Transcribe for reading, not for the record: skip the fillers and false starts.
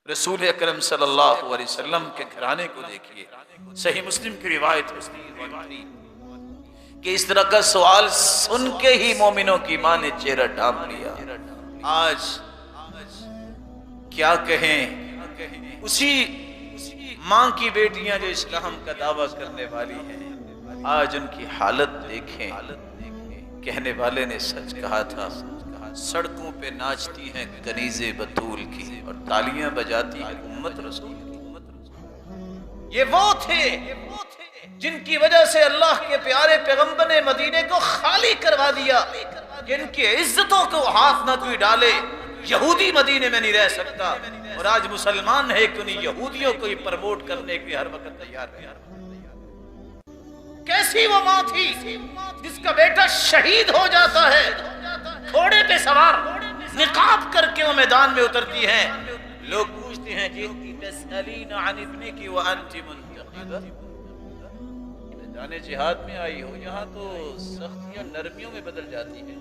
رسول اکرم صلی اللہ علیہ وسلم کے گھرانے کو دیکھیے، صحیح مسلم کی روایت ہے کہ اس طرح کا سوال سن کے ہی مومنوں کی ماں نے چہرہ ڈھانپ لیا۔ آج کیا کہیں، اسی ماں کی بیٹیاں جو اسلام کا دعویٰ کرنے والی ہیں، آج ان کی حالت دیکھیں۔ کہنے والے نے سچ کہا تھا، سڑکوں پہ ناچتی ہیں کنیزیں بطول کی اور تالیاں بجاتی ہیں امت رسول کی۔ یہ وہ تھے جن کی وجہ سے اللہ کے پیارے پیغمبر نے مدینے کو خالی کروا دیا، جن کی عزتوں کو ہاتھ نہ کوئی ڈالے۔ یہودی مدینے میں نہیں رہ سکتا، اور آج مسلمان ہے کہ انہیں یہودیوں کو ہی پروموٹ کرنے کے ہر وقت تیار ہے۔ کیسی وہ ماں تھی جس کا بیٹا شہید ہو جاتا ہے، گھوڑے پہ سوار نقاب کر کے وہ میدان میں اترتی ہیں، لوگ پوچھتے ہیں جی تسألین عن ابنک وانت منتقبہ، جانے جہاد میں آئی ہو، یہاں تو سختیاں نرمیوں میں بدل جاتی ہیں۔